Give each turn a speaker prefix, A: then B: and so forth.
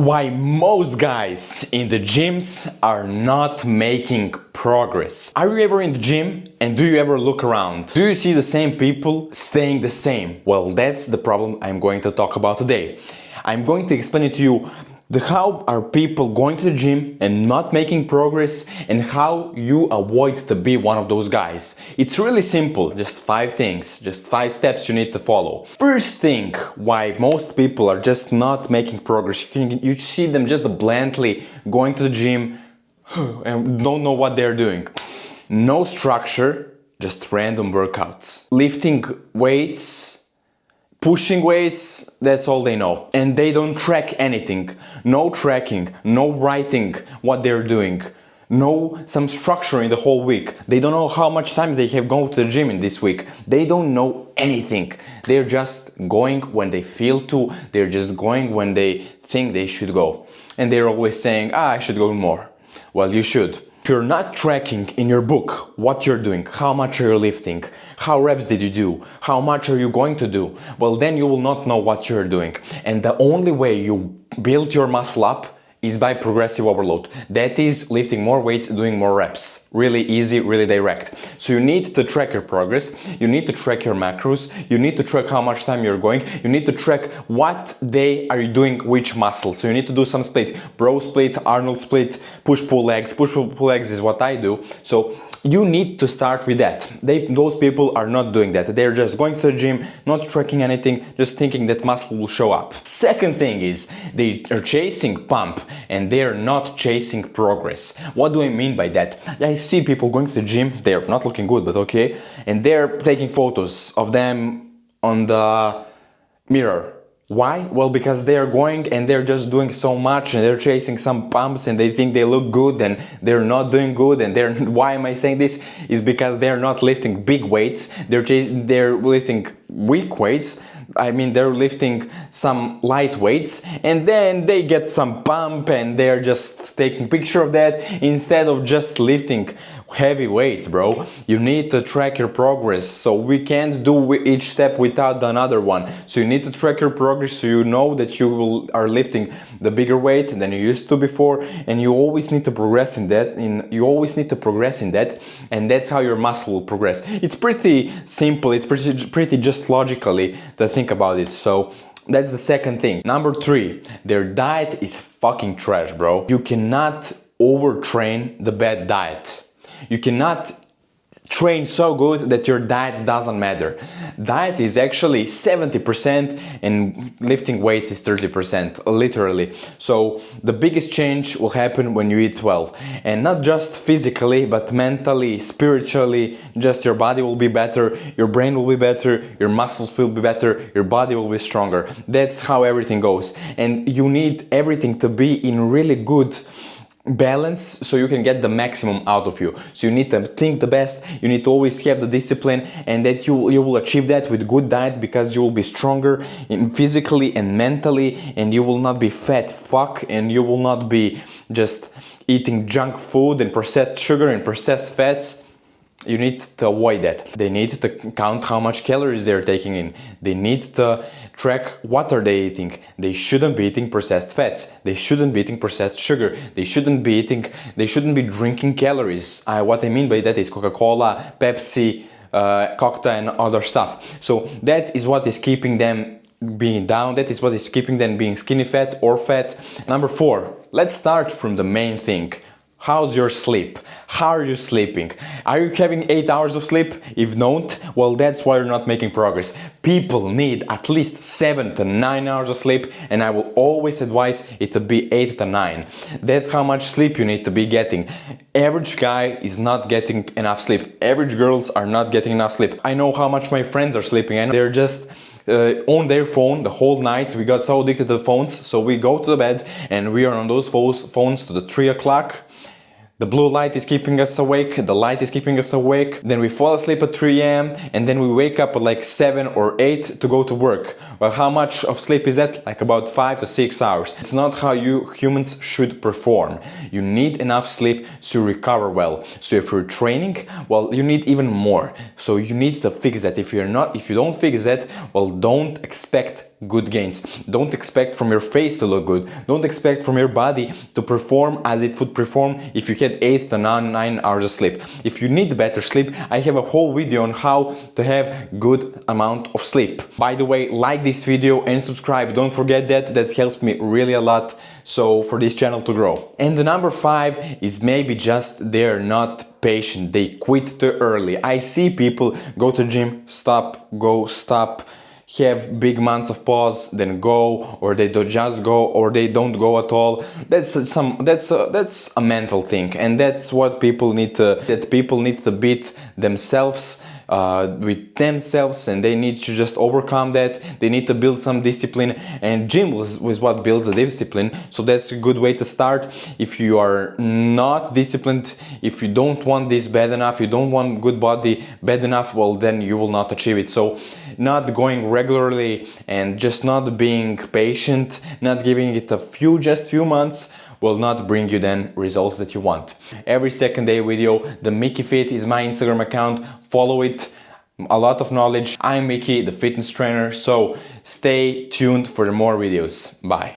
A: Why most guys in the gyms are not making progress. Are you ever in the gym and do you ever look around? Do you see the same people staying the same? Well, that's the problem I'm going to talk about today. I'm going to explain it to you how are people going to the gym and not making progress, and how you avoid to be one of those guys. It's really simple, just 5 things, just 5 steps you need to follow. First thing why most people are just not making progress, you see them just blandly going to the gym and don't know what they're doing. No structure, just random workouts. Lifting weights, pushing weights, that's all they know. And they don't track anything. No tracking, no writing what they're doing. No some structure in the whole week. They don't know how much time they have gone to the gym in this week. They don't know anything. They're just going when they feel to. They're just going when they think they should go. And they're always saying, I should go more. Well, you should. If you're not tracking in your book what you're doing, how much are you lifting, how reps did you do, how much are you going to do, well, then you will not know what you're doing. And the only way you build your muscle up is by progressive overload. That is lifting more weights, doing more reps. Really easy, really direct. So you need to track your progress, you need to track your macros, you need to track how much time you're going, you need to track what day are you doing which muscle. So you need to do some split, bro split, Arnold split, push-pull legs. Push-pull legs is what I do. So you need to start with that. Those people are not doing that. They're just going to the gym, not tracking anything, just thinking that muscle will show up. Second thing is they are chasing pump and they're not chasing progress. What do I mean by that? I see people going to the gym, they're not looking good, but okay, and they're taking photos of them on the mirror. Why? Well, because they're going and they're just doing so much and they're chasing some pumps and they think they look good and they're not doing good. And why am I saying this? Is because they're not lifting big weights, they're lifting weak weights. I mean, they're lifting some light weights and then they get some pump and they're just taking picture of that instead of just lifting heavy weights, bro. You need to track your progress. So we can't do each step without another one. So you need to track your progress so you know that you are lifting the bigger weight than you used to before, and you always need to progress in that. And that's how your muscle will progress. It's pretty simple. It's pretty just logically to think about it. So that's the second thing. Number 3, their diet is fucking trash, bro. You cannot overtrain the bad diet. You cannot train so good that your diet doesn't matter. Diet is actually 70% and lifting weights is 30%, literally. So the biggest change will happen when you eat well. And not just physically, but mentally, spiritually. Just your body will be better, your brain will be better, your muscles will be better, your body will be stronger. That's how everything goes. And you need everything to be in really good balance so you can get the maximum out of you. So you need to think the best, you need to always have the discipline, and that you will achieve that with good diet, because you will be stronger physically and mentally, and you will not be fat fuck, and you will not be just eating junk food and processed sugar and processed fats. You need to avoid that. They need to count how much calories they're taking in. They need to track what are they eating. They shouldn't be eating processed fats. They shouldn't be eating processed sugar. They shouldn't be drinking calories. What I mean by that is Coca-Cola, Pepsi, cocktail and other stuff. So that is what is keeping them being down. That is what is keeping them being skinny fat or fat. Number 4, let's start from the main thing. How's your sleep? How are you sleeping? Are you having 8 hours of sleep? If not, well, that's why you're not making progress. People need at least 7 to 9 hours of sleep, and I will always advise it to be 8 to 9. That's how much sleep you need to be getting. Average guy is not getting enough sleep. Average girls are not getting enough sleep. I know how much my friends are sleeping, and they're just on their phone the whole night. We got so addicted to the phones, so we go to the bed and we are on those phones to the 3 o'clock. The blue light is keeping us awake, the light is keeping us awake, then we fall asleep at 3 a.m. and then we wake up at like 7 or 8 to go to work. Well, how much of sleep is that? Like about 5 to 6 hours. It's not how you humans should perform. You need enough sleep to recover well. So if you're training, well, you need even more. So you need to fix that. If you don't fix that, well, don't expect good gains. Don't expect from your face to look good. Don't expect from your body to perform as it would perform if you had 8 to 9 hours of sleep. If you need better sleep, I have a whole video on how to have good amount of sleep. By the way, like this video and subscribe. Don't forget that. That helps me really a lot, so for this channel to grow. And the number 5 is maybe just they're not patient. They quit too early. I see people go to gym, stop, go, stop, have big months of pause, then go, or they don't just go, or they don't go at all. That's a mental thing, and that's what people need to beat themselves with themselves, and they need to just overcome that. They need to build some discipline, and gym was what builds the discipline. So that's a good way to start. If you are not disciplined, if you don't want this bad enough, you don't want good body bad enough, well, then you will not achieve it. So not going regularly and just not being patient, not giving it just few months, will not bring you then results that you want. Every second day video, the Mickey Fit is my Instagram account. Follow it. A lot of knowledge. I'm Mickey, the fitness trainer. So stay tuned for more videos. Bye.